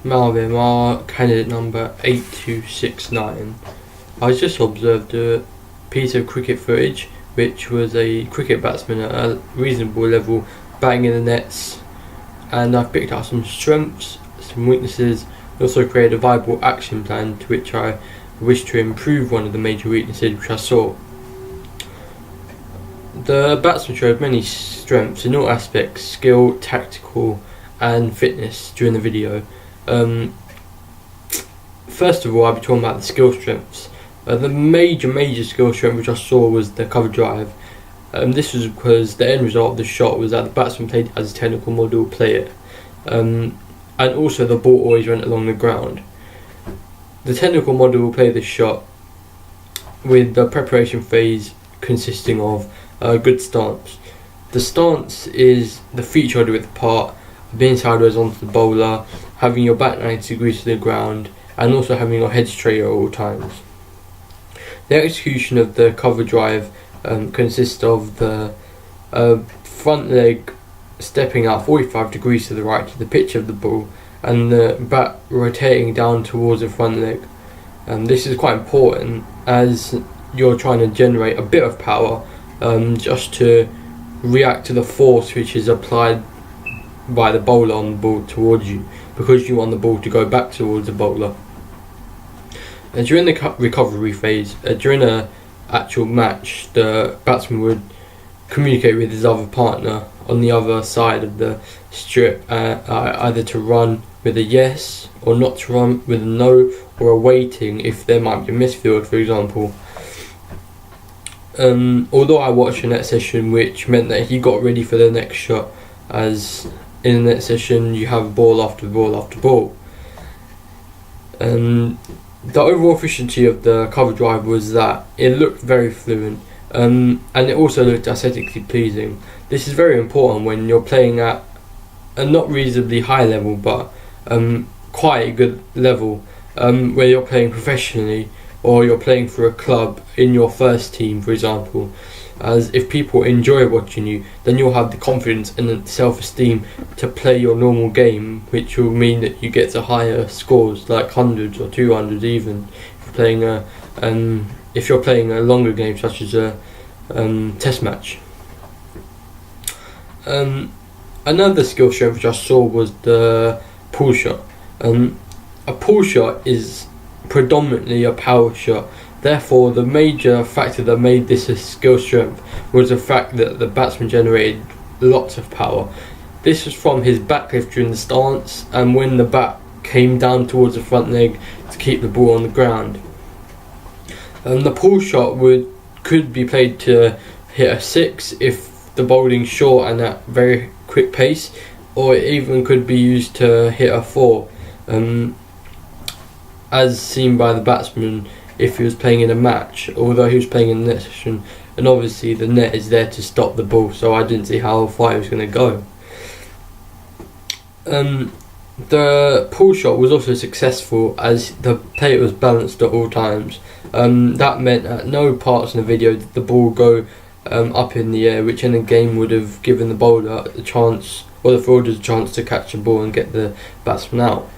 Malveer, candidate number 8269. I just observed a piece of cricket footage which was a cricket batsman at a reasonable level batting in the nets, and I've picked out some strengths, some weaknesses, and also created a viable action plan to which I wish to improve one of the major weaknesses which I saw. The batsman showed many strengths in all aspects: skill, tactical and fitness during the video. First of all, I'll be talking about the skill strengths. The major skill strength which I saw was the cover drive. This was because the end result of the shot was that the batsman played as a technical model player, and also the ball always went along the ground. The technical model will play this shot with the preparation phase consisting of a good stance. The stance is the feet shoulder width apart, being sideways onto the bowler, having your back 90 degrees to the ground, and also having your head straight at all times. The execution of the cover drive consists of the front leg stepping out 45 degrees to the right to the pitch of the ball, and the bat rotating down towards the front leg. This is quite important as you're trying to generate a bit of power just to react to the force which is applied by the bowler on the ball towards you, because you want the ball to go back towards the bowler. During the recovery phase, during an actual match, the batsman would communicate with his other partner on the other side of the strip, either to run with a yes or not to run with a no, or a waiting if there might be a misfield, for example. Although I watched a net session which meant that he got ready for the next shot, as in a net session you have ball after ball after ball. The overall efficiency of the cover drive was that it looked very fluent, and it also looked aesthetically pleasing. This is very important when you're playing at a not reasonably high level, but quite a good level, where you're playing professionally or you're playing for a club in your first team, for example. As if people enjoy watching you, then you'll have the confidence and the self-esteem to play your normal game, which will mean that you get to higher scores, like hundreds or 200 even, if you're playing a longer game such as a test match. Another skill strength which I saw was the pull shot. A pull shot is predominantly a power shot. Therefore, the major factor that made this a skill strength was the fact that the batsman generated lots of power. This was from his back lift during the stance, and when the bat came down towards the front leg to keep the ball on the ground. The pull shot could be played to hit a 6 if the bowling's short and at very quick pace, or it even could be used to hit a 4, as seen by the batsman if he was playing in a match, although he was playing in a net session, and obviously the net is there to stop the ball, so I didn't see how far he was going to go. The pull shot was also successful as the plate was balanced at all times. That meant at no parts in the video did the ball go up in the air, which in a game would have given the bowler a chance, or the fielder's a chance, to catch the ball and get the batsman out.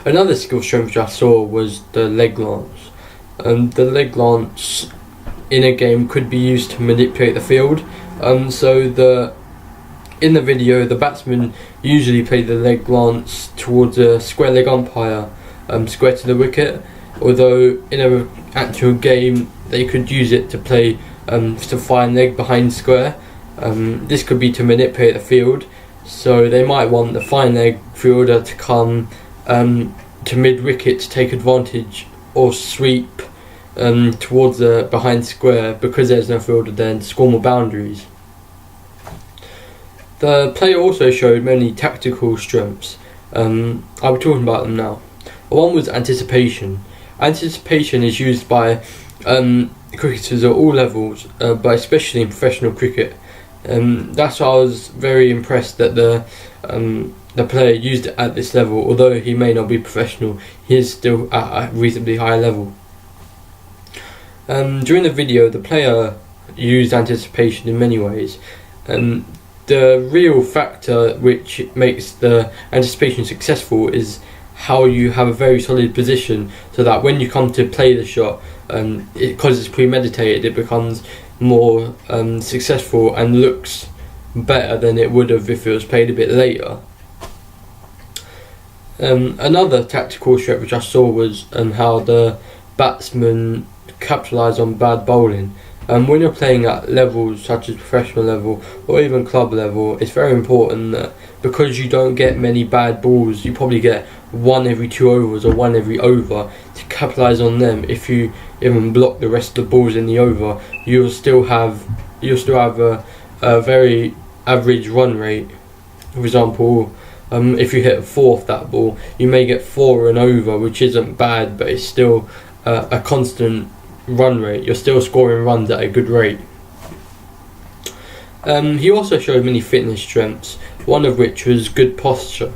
Another skill strength which I saw was the leg lance. The leg lance in a game could be used to manipulate the field. In the video, the batsman usually played the leg lance towards a square leg umpire, square to the wicket. Although in an actual game, they could use it to play to fine leg behind square. This could be to manipulate the field. So they might want the fine leg fielder to come to mid wicket to take advantage or sweep towards the behind square, because there's no fielder there, and score more boundaries. The player also showed many tactical strengths. I'll be talking about them now. One was anticipation. Anticipation is used by cricketers at all levels, but especially in professional cricket. That's why I was very impressed that the player used it at this level. Although he may not be professional, he is still at a reasonably high level. During the video, the player used anticipation in many ways. the real factor which makes the anticipation successful is how you have a very solid position, so that when you come to play the shot, because it's premeditated, it becomes more successful and looks better than it would have if it was played a bit later. Another tactical stretch which I saw was how the batsmen capitalise on bad bowling. When you're playing at levels such as professional level or even club level, it's very important that, because you don't get many bad balls, you probably get one every 2 overs or one every over, to capitalise on them. If you even block the rest of the balls in the over, you'll still have a very average run rate. For example, if you hit a 4 off that ball, you may get 4 and over, which isn't bad, but it's still a constant run rate. You're still scoring runs at a good rate. He also showed many fitness strengths, one of which was good posture.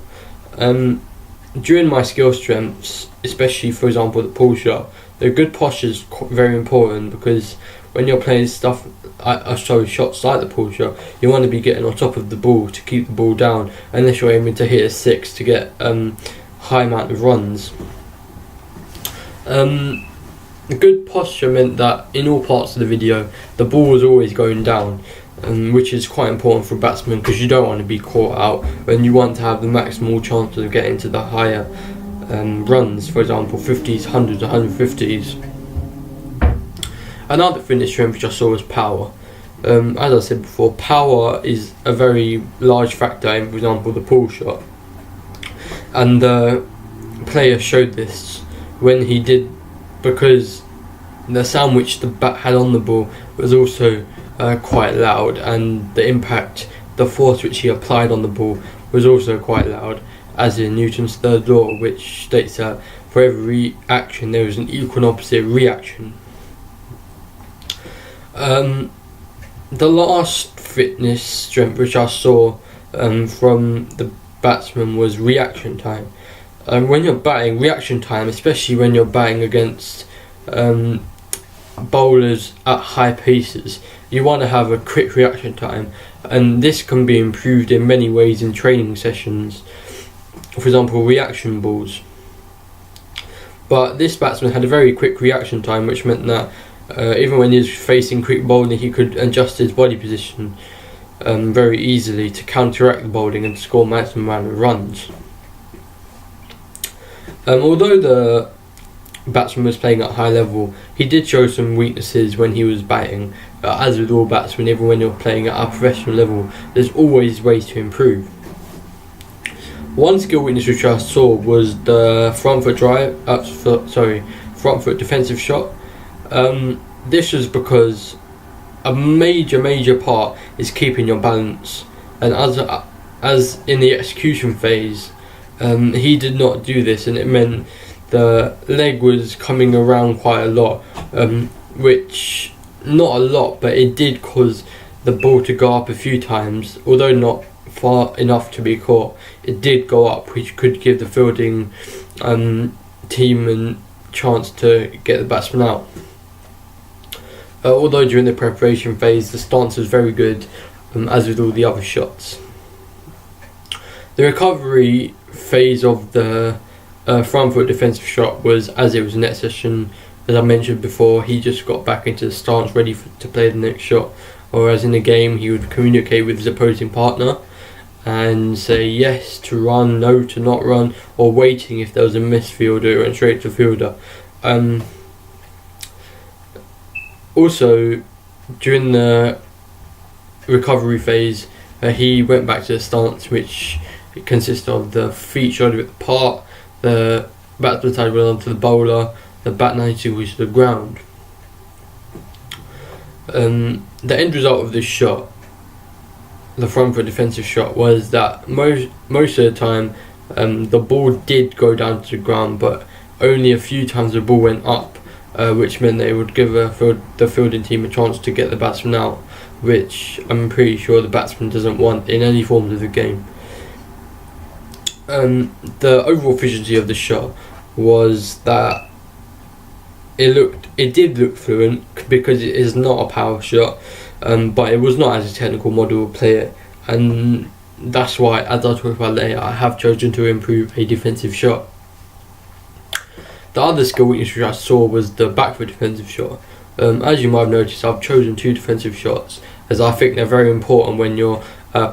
During my skill strengths, especially for example the pull shot, the good posture is very important, because when you're playing shots like the pull shot, you want to be getting on top of the ball to keep the ball down, unless you're aiming to hit a 6 to get high amount of runs. The good posture meant that in all parts of the video the ball was always going down, which is quite important for a batsman, because you don't want to be caught out and you want to have the maximal chance of getting to the higher runs, for example 50s, 100s, 150s. Another fitness strength which I saw was power. As I said before, power is a very large factor in, for example, the pull shot, and the player showed this when he did, because the sound which the bat had on the ball was also quite loud, and the impact, the force which he applied on the ball was also quite loud, as in Newton's third law, which states that for every action there is an equal and opposite reaction. The last fitness strength which I saw from the batsman was reaction time. When you're batting, reaction time, especially when you're batting against bowlers at high paces, you want to have a quick reaction time, and this can be improved in many ways in training sessions, for example reaction balls. But this batsman had a very quick reaction time, which meant that even when he was facing quick bowling, he could adjust his body position very easily to counteract the bowling and score maximum amount of runs. Although the batsman was playing at high level, he did show some weaknesses when he was batting. As with all batsmen, even when you're playing at a professional level, there's always ways to improve. One skill weakness which I saw was the front foot defensive shot. This was because a major part is keeping your balance, and as in the execution phase, he did not do this, and it meant the leg was coming around quite a lot, which, not a lot, but it did cause the ball to go up a few times, although not far enough to be caught. It did go up, which could give the fielding team a chance to get the batsman out. Although during the preparation phase the stance was very good, as with all the other shots. The recovery phase of the front foot defensive shot was as it was a net session. As I mentioned before, he just got back into the stance ready to play the next shot, whereas in the game he would communicate with his opposing partner and say yes to run, no to not run, or waiting if there was a missed fielder and straight to fielder. Also, during the recovery phase, he went back to the stance, which consists of the feet shoulder width apart, the batsman side went onto the bowler, the bat 90 degrees to the ground. The end result of this shot, the front foot defensive shot, was that most of the time the ball did go down to the ground, but only a few times the ball went up, which meant they would give the fielding team a chance to get the batsman out, which I'm pretty sure the batsman doesn't want in any forms of the game. The overall efficiency of the shot was that it did look fluent, because it is not a power shot, but it was not as a technical model would play it. and that's why, as I'll talk about later, I have chosen to improve a defensive shot. The other skill weakness which I saw was the back foot defensive shot. As you might have noticed, I've chosen 2 defensive shots, as I think they're very important when you're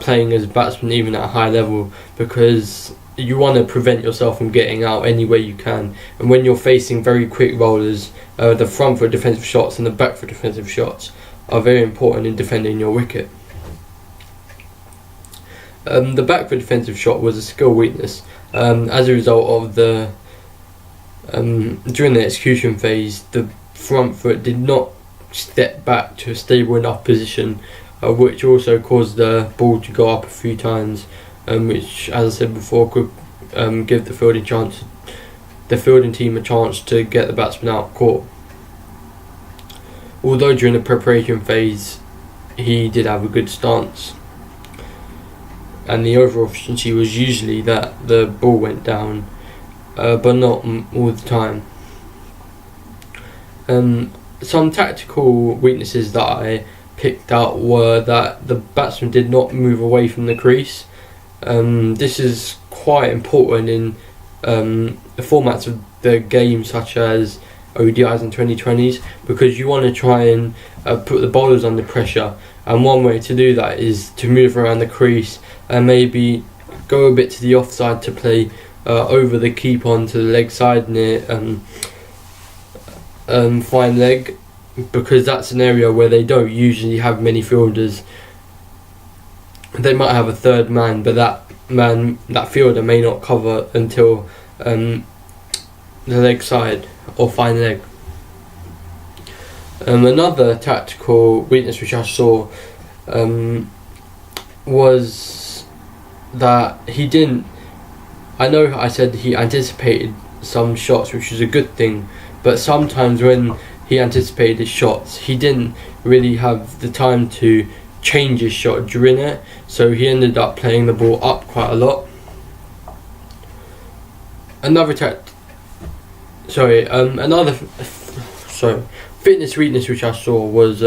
playing as a batsman, even at a high level, because you want to prevent yourself from getting out any way you can. And when you're facing very quick bowlers, the front foot defensive shots and the back foot defensive shots are very important in defending your wicket. The back foot defensive shot was a skill weakness as a result of the during the execution phase, the front foot did not step back to a stable enough position, which also caused the ball to go up a few times, which, as I said before, could give the fielding team a chance to get the batsman out of court. Although during the preparation phase he did have a good stance, and the overall efficiency was usually that the ball went down, but not all the time. Some tactical weaknesses that I picked out were that the batsman did not move away from the crease. This is quite important in the formats of the game, such as ODIs and 2020s, because you want to try and put the bowlers under pressure, and one way to do that is to move around the crease and maybe go a bit to the offside to play over the keeper onto the leg side near fine leg, because that's an area where they don't usually have many fielders. They might have a third man, but that fielder may not cover until the leg side or fine leg. Another tactical weakness which I saw was that he didn't. I know I said he anticipated some shots, which is a good thing, but sometimes when he anticipated his shots, he didn't really have the time to change his shot during it, so he ended up playing the ball up quite a lot. Another fitness weakness which I saw was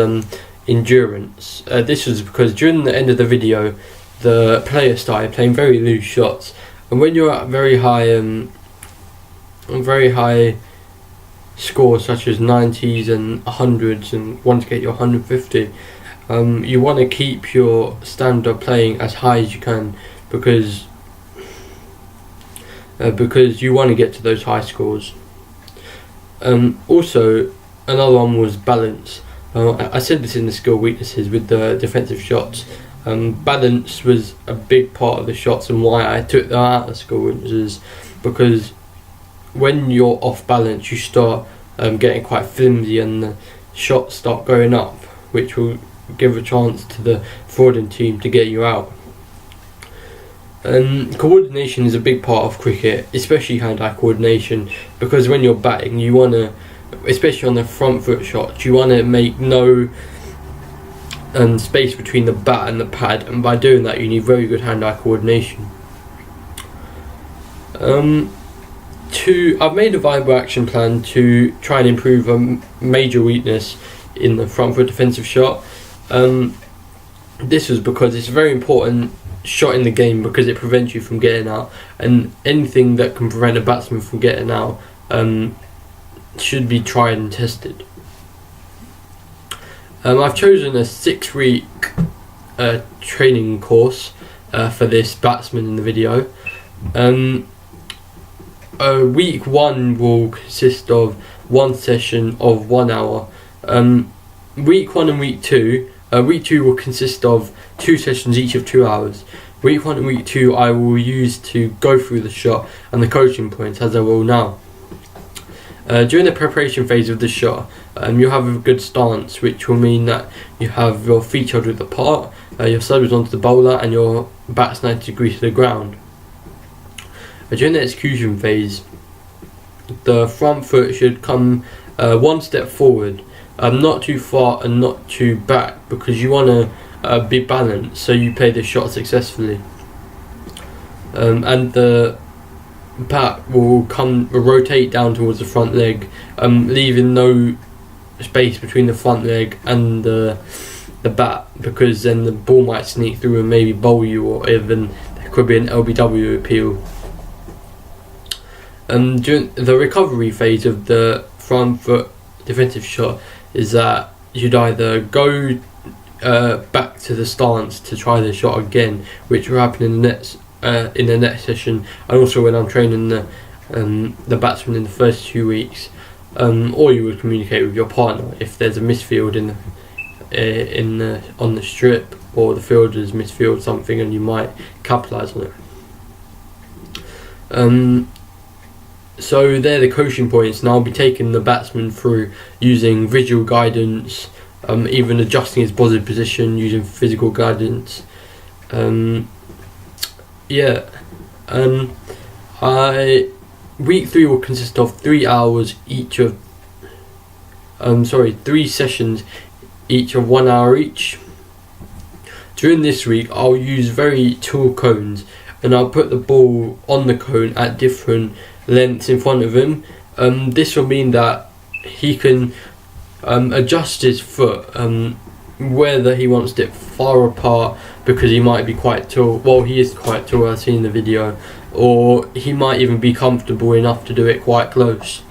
endurance. This was because during the end of the video, the player started playing very loose shots, and when you're at very high scores such as 90s and 100s and want to get your 150, you want to keep your standard of playing as high as you can, because you want to get to those high scores. Also, another one was balance. I said this in the skill weaknesses with the defensive shots. Balance was a big part of the shots, and why I took them out of skill weaknesses, because when you're off balance you start getting quite flimsy and the shots start going up, which will give a chance to the fielding team to get you out. Coordination is a big part of cricket, especially hand-eye coordination, because when you're batting you want to, especially on the front foot shots, you want to make no space between the bat and the pad, and by doing that you need very good hand-eye coordination. I've made a viable action plan to try and improve a major weakness in the front foot defensive shot. This was because it's a very important shot in the game, because it prevents you from getting out, and anything that can prevent a batsman from getting out should be tried and tested. I've chosen a 6-week training course for this batsman in the video. Week 1 will consist of one session of 1 hour. Week 1 and week 2 will consist of 2 sessions each of 2 hours. Week 1 and week 2 I will use to go through the shot and the coaching points, as I will now. During the preparation phase of the shot, you'll have a good stance, which will mean that you have your feet shoulder width apart, your shoulders onto the bowler, and your bat's 90 degrees to the ground. During the execution phase, the front foot should come one step forward, not too far and not too back, because you want to be balanced so you play the shot successfully. And the bat will rotate down towards the front leg, leaving no space between the front leg and the the bat, because then the ball might sneak through and maybe bowl you, or even there could be an LBW appeal. During the recovery phase of the front foot defensive shot is that you'd either go back to the stance to try the shot again, which will happen in the next session, and also when I'm training the batsman in the first 2 weeks, or you would communicate with your partner if there's a misfield on the strip, or the fielder's misfield something, and you might capitalise on it. So they're the coaching points, and I'll be taking the batsman through using visual guidance, even adjusting his body position using physical guidance. Week 3 will consist of 3 hours each of 3 sessions each of 1 hour each. During this week I'll use very tall cones, and I'll put the ball on the cone at different lengths in front of him. This will mean that he can adjust his foot whether he wants it far apart, because he might be quite tall. Well, he is quite tall, I've seen the video, or he might even be comfortable enough to do it quite close.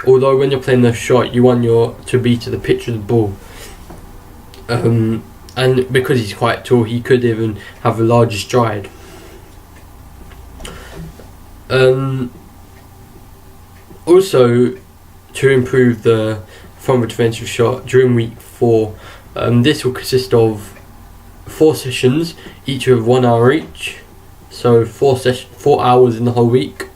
Although when you're playing the shot, you want to be to the pitch of the ball, and because he's quite tall, he could even have a larger stride. Also, to improve the front defensive shot during week 4, this will consist of 4 sessions, each of 1 hour each, so 4 hours in the whole week,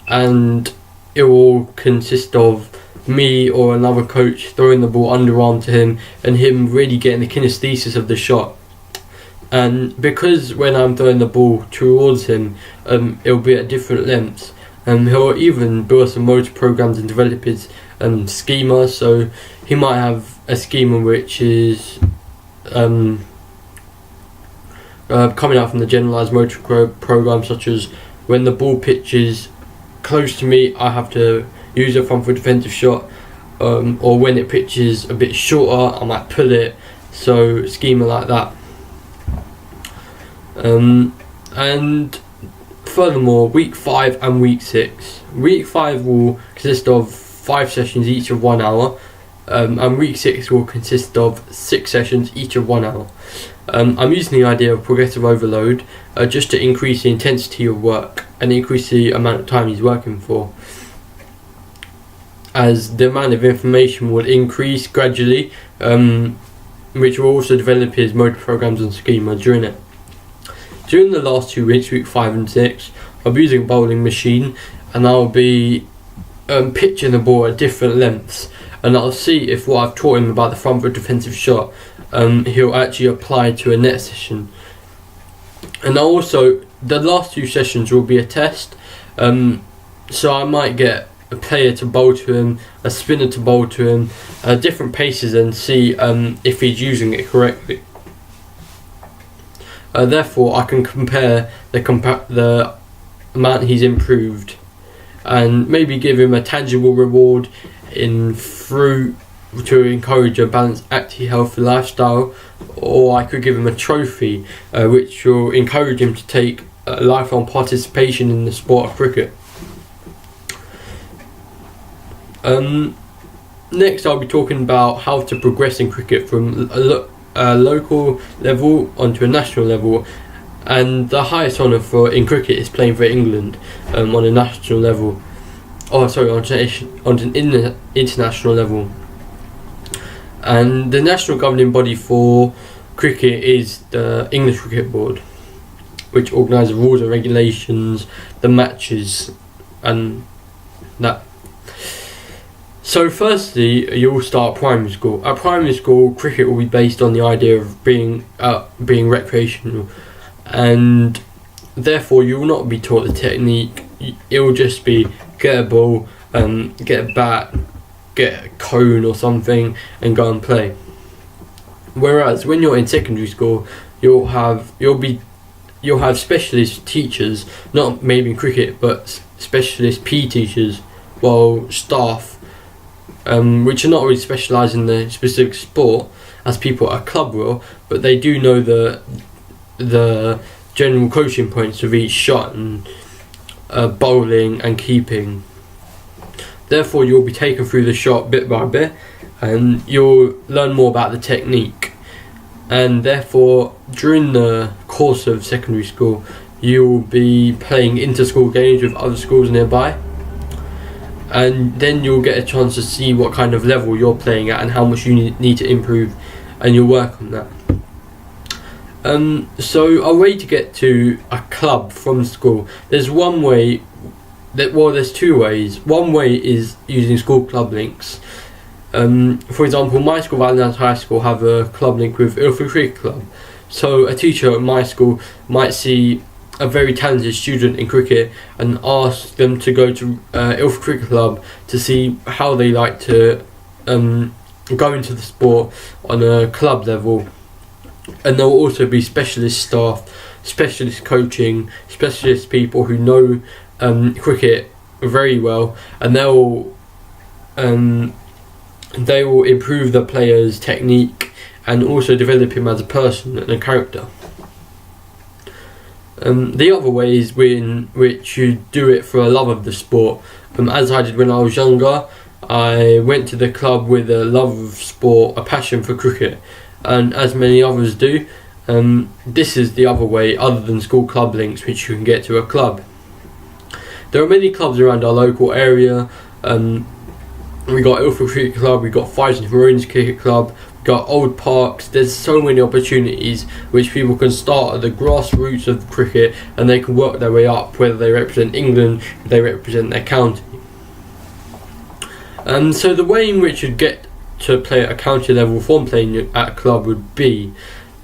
and it will consist of me or another coach throwing the ball underarm to him, and him really getting the kinesthesis of the shot. And because when I'm throwing the ball towards him, it'll be at different lengths, and he'll even build some motor programs and develop his schema. So he might have a schema which is coming out from the generalized motor program, such as when the ball pitches close to me, I have to use it from for defensive shot, or when it pitches a bit shorter, I might pull it. So schema like that. And furthermore, week 5 and week 6. Week 5 will consist of 5 sessions each of 1 hour, and week 6 will consist of 6 sessions each of 1 hour. I'm using the idea of progressive overload just to increase the intensity of work and increase the amount of time he's working for, as the amount of information will increase gradually, which will also develop his motor programs and schema during it. During the last 2 weeks, week 5 and 6, I'll be using a bowling machine, and I'll be pitching the ball at different lengths, and I'll see if what I've taught him about the front foot defensive shot he'll actually apply to a net session. And also, the last 2 sessions will be a test, so I might get a player to bowl to him, a spinner to bowl to him, different paces, and see if he's using it correctly. Therefore, I can compare the amount he's improved, and maybe give him a tangible reward in fruit to encourage a balanced, active, healthy lifestyle, or I could give him a trophy which will encourage him to take lifelong participation in the sport of cricket. Next, I'll be talking about how to progress in cricket from a local level onto a national level, and the highest honour in cricket is playing for England on a national level. On an international level. And the national governing body for cricket is the English Cricket Board, which organises the rules and regulations, the matches, and that. So firstly, you'll start primary school. At primary school, cricket will be based on the idea of being recreational, and therefore you will not be taught the technique. It will just be get a ball, get a bat, get a cone or something, and go and play. Whereas when you're in secondary school, you'll have specialist teachers, not maybe in cricket, but specialist PE teachers, staff, which are not really specialised in the specific sport, as people at a club will, but they do know the general coaching points of each shot and bowling and keeping. Therefore, you'll be taken through the shot bit by bit, and you'll learn more about the technique. And therefore, during the course of secondary school, you'll be playing inter-school games with other schools nearby, and then you'll get a chance to see what kind of level you're playing at and how much you need to improve, and you'll work on that. So a way to get to a club from school, there's two ways. One way is using school club links. For example, my school, Valentine's High School, have a club link with Ilford Cricket Club. So a teacher at my school might see a very talented student in cricket and ask them to go to Ilford Cricket Club to see how they like to go into the sport on a club level. And there will also be specialist staff, specialist coaching, specialist people who know cricket very well, and they will improve the player's technique and also develop him as a person and a character. The other way is in which you do it for a love of the sport. As I did when I was younger, I went to the club with a love of sport, a passion for cricket, and as many others do, this is the other way other than school club links which you can get to a club. There are many clubs around our local area. We got Ilford Cricket Club, we got Fives and Maroons Cricket Club, we got Old Parks. There's so many opportunities which people can start at the grassroots of cricket, and they can work their way up, whether they represent England, they represent their county. So the way in which you'd get to play at a county level from playing at a club would be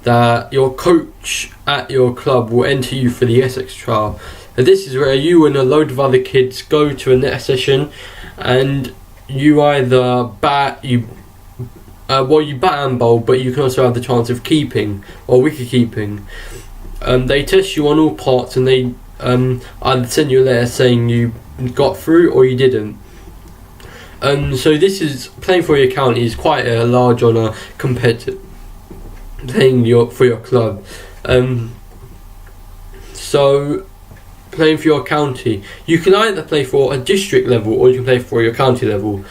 that your coach at your club will enter you for the Essex trial. And this is where you and a load of other kids go to a net session, and you either bat and bowl, but you can also have the chance of keeping or wicket keeping. They test you on all parts, and they either send you a letter saying you got through or you didn't. So this is playing for your county is quite a large honour compared to playing for your club. So playing for your county, you can either play for a district level or you can play for your county level.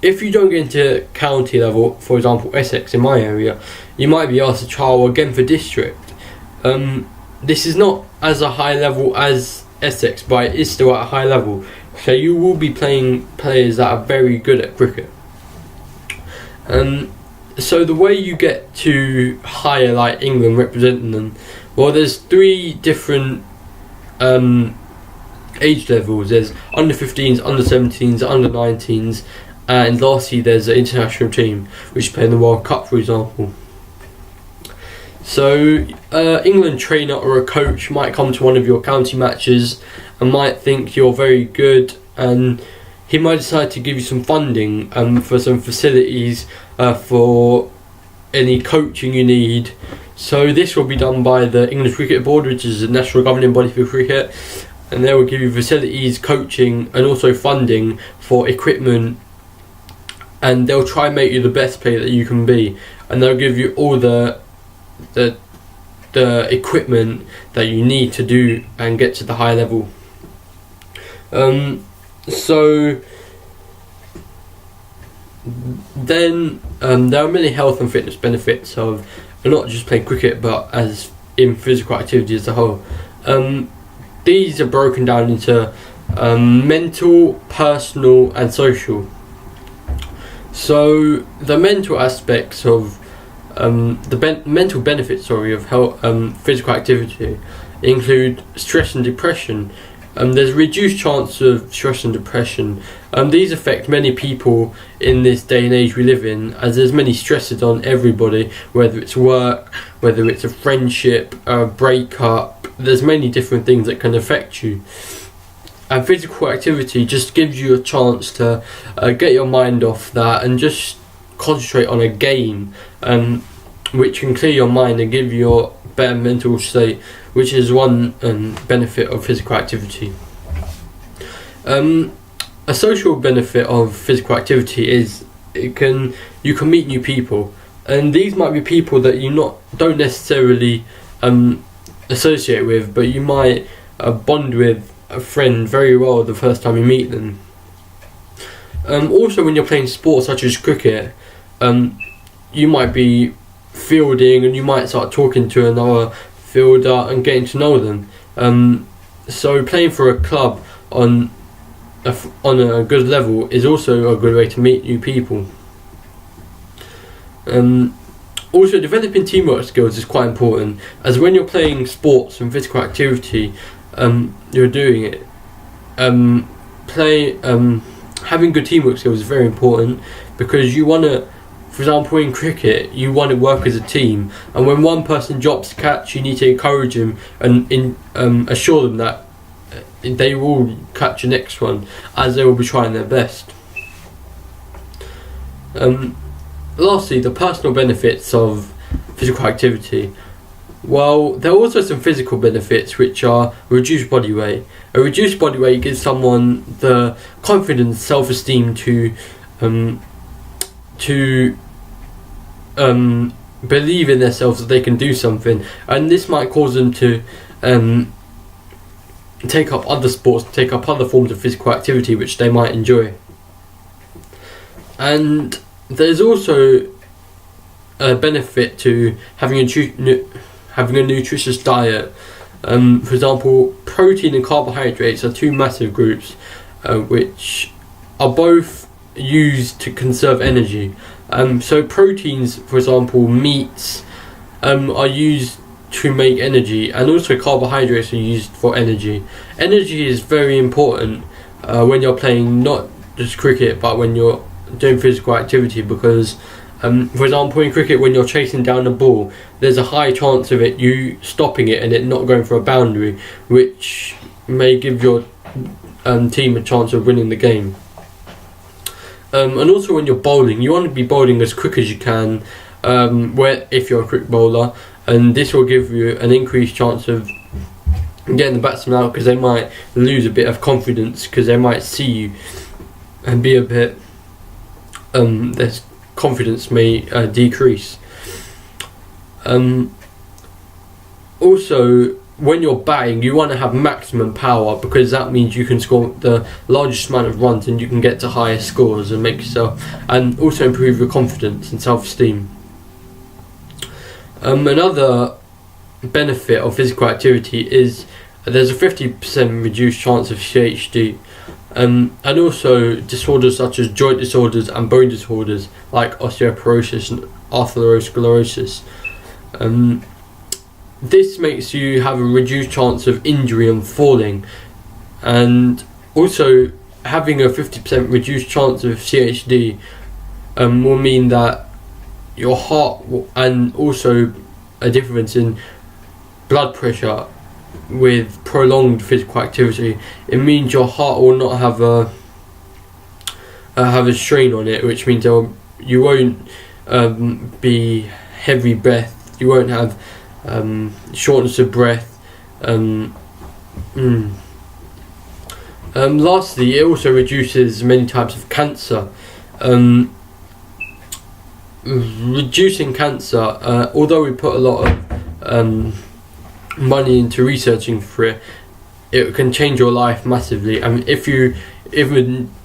If you don't get into county level, for example Essex in my area, you might be asked to trial again for district. This is not as a high level as Essex, but it is still at a high level. So you will be playing players that are very good at cricket. So the way you get to higher, like England representing them, well, there's 3 different age levels. There's under 15s, under 17s, under 19s, and lastly there's an international team which play in the World Cup, for example. So England trainer or a coach might come to one of your county matches and might think you're very good, and he might decide to give you some funding for some facilities for any coaching you need. So this will be done by the English Cricket Board, which is the national governing body for cricket, and they will give you facilities, coaching, and also funding for equipment, and they'll try and make you the best player that you can be, and they'll give you all the equipment that you need to do and get to the high level. So then there are many health and fitness benefits of not just playing cricket, but as in physical activity as a whole. These are broken down into mental, personal, and social. So the mental aspects of mental benefits of health, physical activity include stress and depression. There's a reduced chance of stress and depression. These affect many people in this day and age we live in, as there's many stresses on everybody, whether it's work, whether it's a friendship, a breakup. There's many different things that can affect you. And physical activity just gives you a chance to get your mind off that and just concentrate on a game, which can clear your mind and give you a better mental state, which is one benefit of physical activity. A social benefit of physical activity is you can meet new people, and these might be people that you don't necessarily associate with, but you might bond with a friend very well the first time you meet them. Also, when you're playing sports such as cricket, you might be fielding and you might start talking to another fielder and getting to know them. So playing for a club on a good level is also a good way to meet new people. Also, developing teamwork skills is quite important, as when you're playing sports and physical activity, you're doing it. Having good teamwork skills is very important, because you want to, for example, in cricket, you want to work as a team, and when one person drops a catch, you need to encourage them and assure them that they will catch the next one, as they will be trying their best. Lastly, the personal benefits of physical activity. Well, there are also some physical benefits, which are reduced body weight. A reduced body weight gives someone the confidence, self-esteem to believe in themselves that they can do something, and this might cause them to take up other sports, take up other forms of physical activity which they might enjoy. And there's also a benefit to having a nutritious diet. For example, protein and carbohydrates are two massive groups which are both used to conserve energy. So proteins, for example, meats, are used to make energy, and also carbohydrates are used for energy. Energy is very important when you're playing not just cricket, but when you're doing physical activity, because for example, in cricket, when you're chasing down a ball, there's a high chance of you stopping it and it not going for a boundary, which may give your team a chance of winning the game. And also when you're bowling, you want to be bowling as quick as you can, if you're a quick bowler, and this will give you an increased chance of getting the batsman out, because they might lose a bit of confidence, because they might see you and be a bit their confidence may decrease. Also, when you're batting, you want to have maximum power, because that means you can score the largest amount of runs and you can get to higher scores and make yourself, and also improve your confidence and self-esteem. Another benefit of physical activity is there's a 50% reduced chance of CHD, and also disorders such as joint disorders and bone disorders like osteoporosis and atherosclerosis. This makes you have a reduced chance of injury and falling, and also having a 50% reduced chance of CHD will mean that your heart and also a difference in blood pressure with prolonged physical activity. It means your heart will not have a strain on it, which means you won't be heavy breath, you won't have shortness of breath. Lastly, it also reduces many types of cancer. Reducing cancer, although we put a lot of money into researching for it, it can change your life massively. And if you're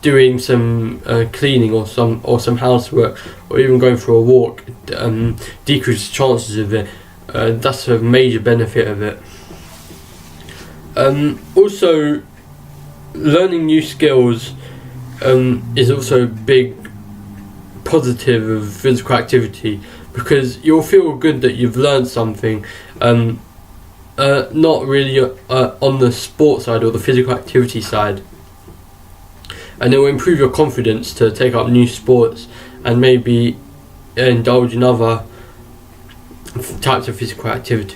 doing some cleaning or some housework, or even going for a walk, decreases chances of it. That's a major benefit of it. Also, learning new skills is also a big positive of physical activity, because you'll feel good that you've learned something, not really on the sports side or the physical activity side, and it will improve your confidence to take up new sports and maybe indulge in other types of physical activity.